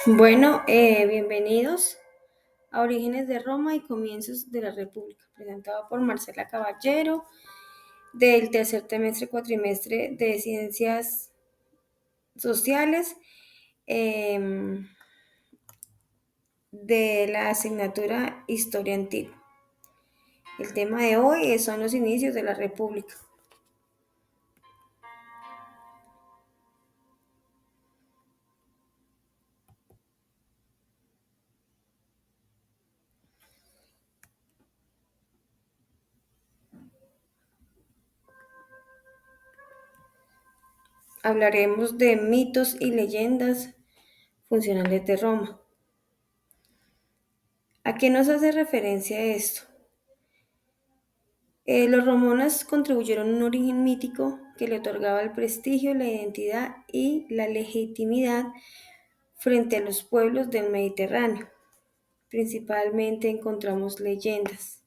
Bienvenidos a Orígenes de Roma y Comienzos de la República, presentado por Marcela Caballero del tercer trimestre cuatrimestre de Ciencias Sociales em, de la asignatura Historia Antigua. El tema de hoy son los inicios de la República. Hablaremos de mitos y leyendas funcionales de Roma. ¿A qué nos hace referencia esto? Los romanos contribuyeron a un origen mítico que le otorgaba el prestigio, la identidad y la legitimidad frente a los pueblos del Mediterráneo. Principalmente encontramos leyendas.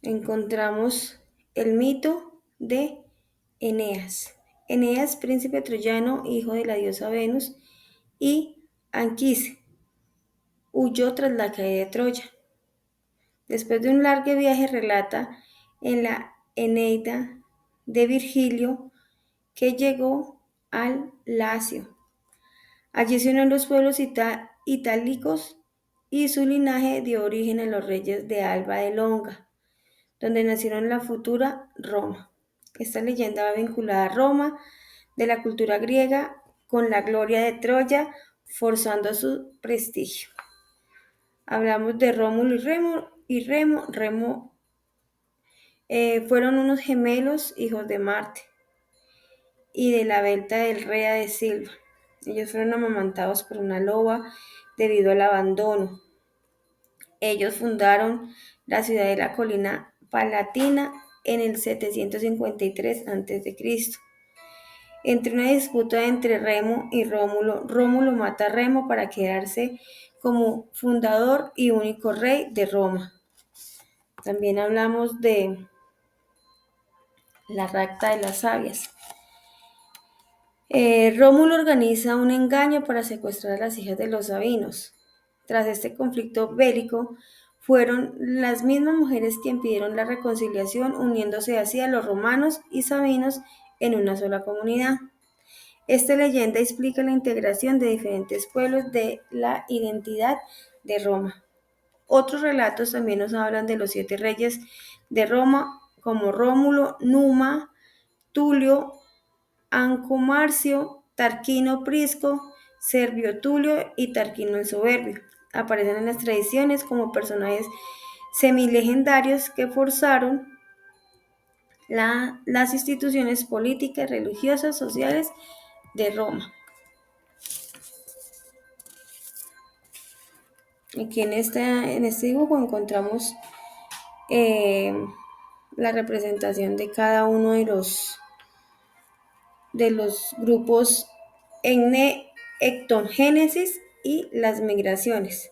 Encontramos el mito de Eneas. Eneas, príncipe troyano, hijo de la diosa Venus, y Anquise, huyó tras la caída de Troya. Después de un largo viaje relata en la Eneida de Virgilio que llegó al Lacio. Allí se unió a los pueblos itálicos y su linaje dio origen a los reyes de Alba de Longa, donde nacieron la futura Roma. Esta leyenda va vinculada a Roma, de la cultura griega, con la gloria de Troya, forzando su prestigio. Hablamos de Rómulo y Remo. Fueron unos gemelos, hijos de Marte, y de la Belta del Rea de Silva. Ellos fueron amamantados por una loba debido al abandono. Ellos fundaron la ciudad de la colina Palatina en el 753 a.C. Entre una disputa entre Remo y Rómulo, Rómulo mata a Remo para quedarse como fundador y único rey de Roma. También hablamos de la rapta de las sabias. Rómulo organiza un engaño para secuestrar a las hijas de los sabinos. Tras este conflicto bélico, fueron las mismas mujeres quienes pidieron la reconciliación, uniéndose así a los romanos y sabinos en una sola comunidad. Esta leyenda explica la integración de diferentes pueblos de la identidad de Roma. Otros relatos también nos hablan de los 7 reyes de Roma, como Rómulo, Numa, Tulio, Anco Marcio, Tarquino Prisco, Servio Tulio y Tarquino el Soberbio. Aparecen en las tradiciones como personajes semilegendarios que forzaron las instituciones políticas, religiosas, sociales de Roma. Aquí en este dibujo encontramos la representación de cada uno de los grupos ectogénesis y las migraciones.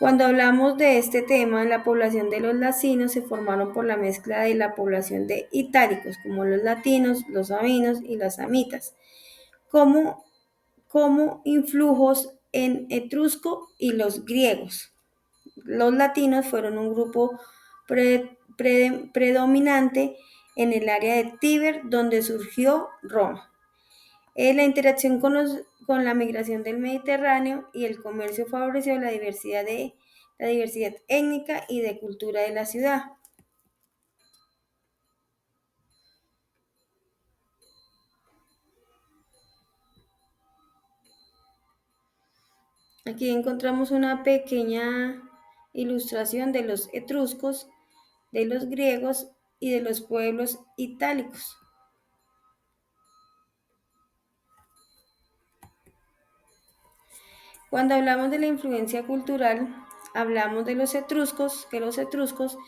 Cuando hablamos de este tema, la población de los latinos se formaron por la mezcla de la población de itálicos, como los latinos, los sabinos y las samitas, como influjos en etrusco y los griegos. Los latinos fueron un grupo predominante en el área de Tíber, donde surgió Roma. La interacción con la migración del Mediterráneo y el comercio favoreció la diversidad étnica y de cultura de la ciudad. Aquí encontramos una pequeña ilustración de los etruscos, de los griegos y de los pueblos itálicos. Cuando hablamos de la influencia cultural, hablamos de los etruscos, que los etruscos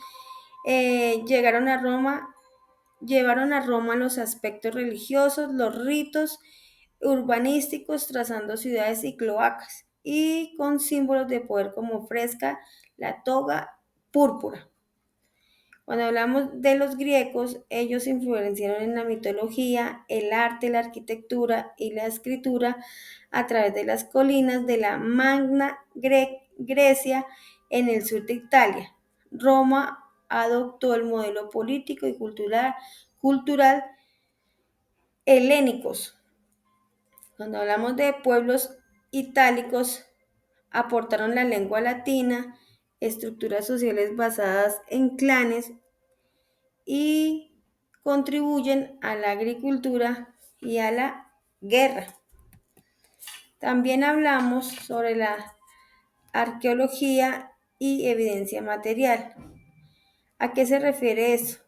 llevaron a Roma los aspectos religiosos, los ritos urbanísticos, trazando ciudades y cloacas, y con símbolos de poder como fresca, la toga púrpura. Cuando hablamos de los griegos, ellos influenciaron en la mitología, el arte, la arquitectura y la escritura a través de las colinas de la Magna Grecia en el sur de Italia. Roma adoptó el modelo político y cultural helénicos. Cuando hablamos de pueblos itálicos, aportaron la lengua latina, estructuras sociales basadas en clanes y contribuyen a la agricultura y a la guerra. También hablamos sobre la arqueología y evidencia material. ¿A qué se refiere eso?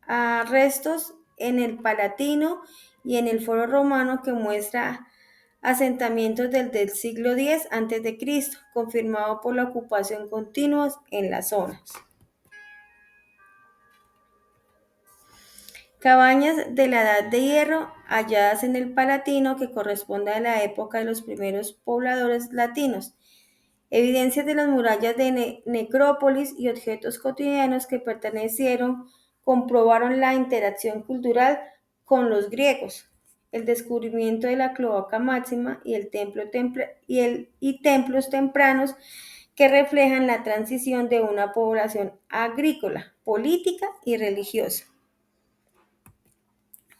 A restos en el Palatino y en el Foro Romano que muestra asentamientos del siglo X a.C., confirmado por la ocupación continua en las zonas. Cabañas de la Edad de Hierro halladas en el Palatino que corresponde a la época de los primeros pobladores latinos. Evidencias de las murallas de necrópolis y objetos cotidianos que pertenecieron comprobaron la interacción cultural con los griegos. El descubrimiento de la cloaca máxima y templos tempranos que reflejan la transición de una población agrícola, política y religiosa.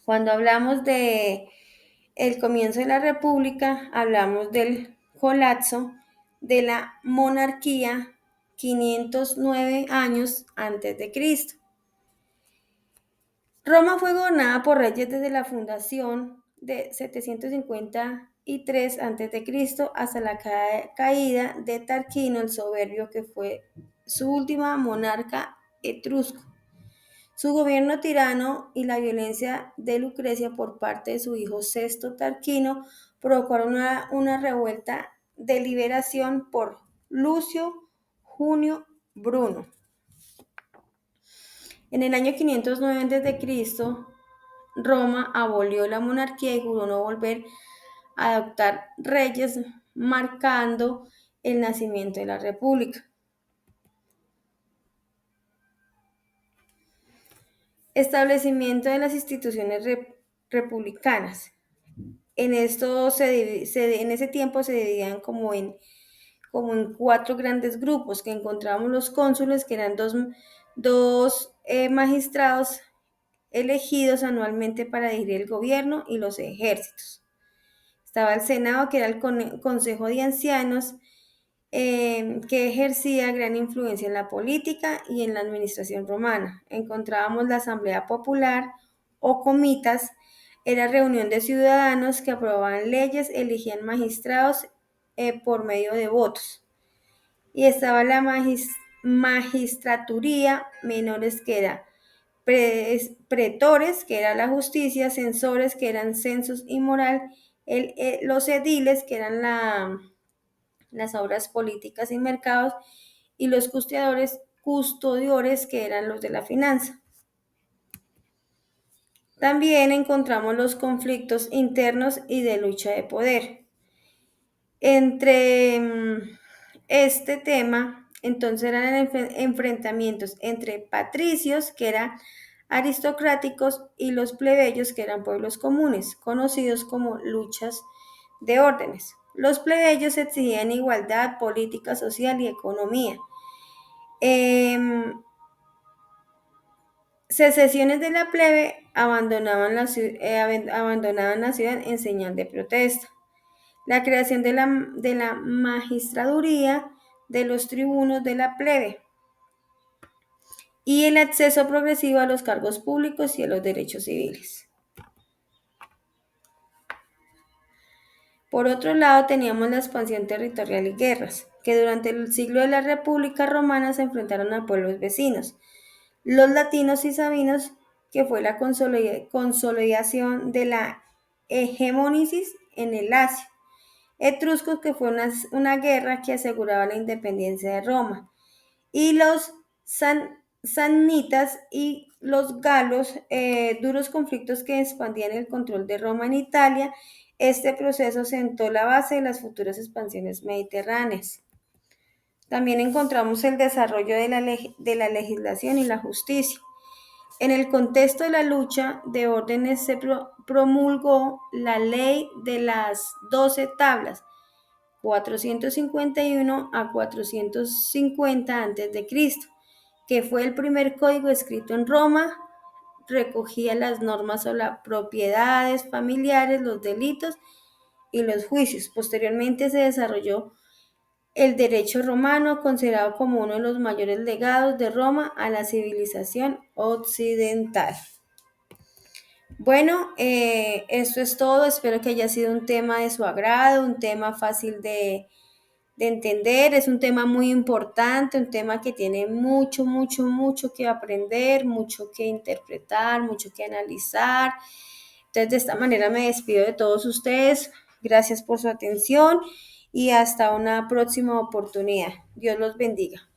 Cuando hablamos de el comienzo de la República, hablamos del colapso de la monarquía 509 años antes de Cristo. Roma fue gobernada por reyes desde la fundación de 753 a.C. hasta la caída de Tarquino el Soberbio, que fue su última monarca etrusco. Su gobierno tirano y la violencia de Lucrecia por parte de su hijo Sexto Tarquino provocaron una revuelta de liberación por Lucio Junio Bruno. En el año 509 a.C., Roma abolió la monarquía y juró no volver a adoptar reyes, marcando el nacimiento de la República. Establecimiento de las instituciones republicanas. En ese tiempo se dividían como en 4 grandes grupos, que encontramos los cónsules, que eran dos magistrados elegidos anualmente para dirigir el gobierno, y los ejércitos. Estaba el Senado, que era el Consejo de Ancianos, que ejercía gran influencia en la política y en la administración romana. Encontrábamos la Asamblea Popular o comitas, era reunión de ciudadanos que aprobaban leyes, elegían magistrados por medio de votos. Y estaba la magistraturía menores, que era pretores, que era la justicia, censores, que eran censos y moral, los ediles, que eran las obras políticas y mercados, y los custodiores, que eran los de la finanza. También encontramos los conflictos internos y de lucha de poder. Entre este tema, entonces eran enfrentamientos entre patricios, que eran aristocráticos, y los plebeyos, que eran pueblos comunes, conocidos como luchas de órdenes. Los plebeyos exigían igualdad política, social y economía. Secesiones de la plebe abandonaban la ciudad en señal de protesta. La creación de la magistraduría, de los tribunos de la plebe, y el acceso progresivo a los cargos públicos y a los derechos civiles. Por otro lado, teníamos la expansión territorial y guerras, que durante el siglo de la República Romana se enfrentaron a pueblos vecinos, los latinos y sabinos, que fue la consolidación de la hegemonisis en el Asia; etruscos, que fue una guerra que aseguraba la independencia de Roma; y los samnitas y los galos, duros conflictos que expandían el control de Roma en Italia. Este proceso sentó la base de las futuras expansiones mediterráneas. También encontramos el desarrollo de la legislación y la justicia. En el contexto de la lucha de órdenes se promulgó la ley de las 12 tablas, 451 a 450 a.C., que fue el primer código escrito en Roma. Recogía las normas sobre las propiedades familiares, los delitos y los juicios. Posteriormente se desarrolló el derecho romano, considerado como uno de los mayores legados de Roma a la civilización occidental. Bueno, esto es todo. Espero que haya sido un tema de su agrado, un tema fácil de entender. Es un tema muy importante, un tema que tiene mucho, mucho, mucho que aprender, mucho que interpretar, mucho que analizar. Entonces, de esta manera me despido de todos ustedes. Gracias por su atención y hasta una próxima oportunidad. Dios los bendiga.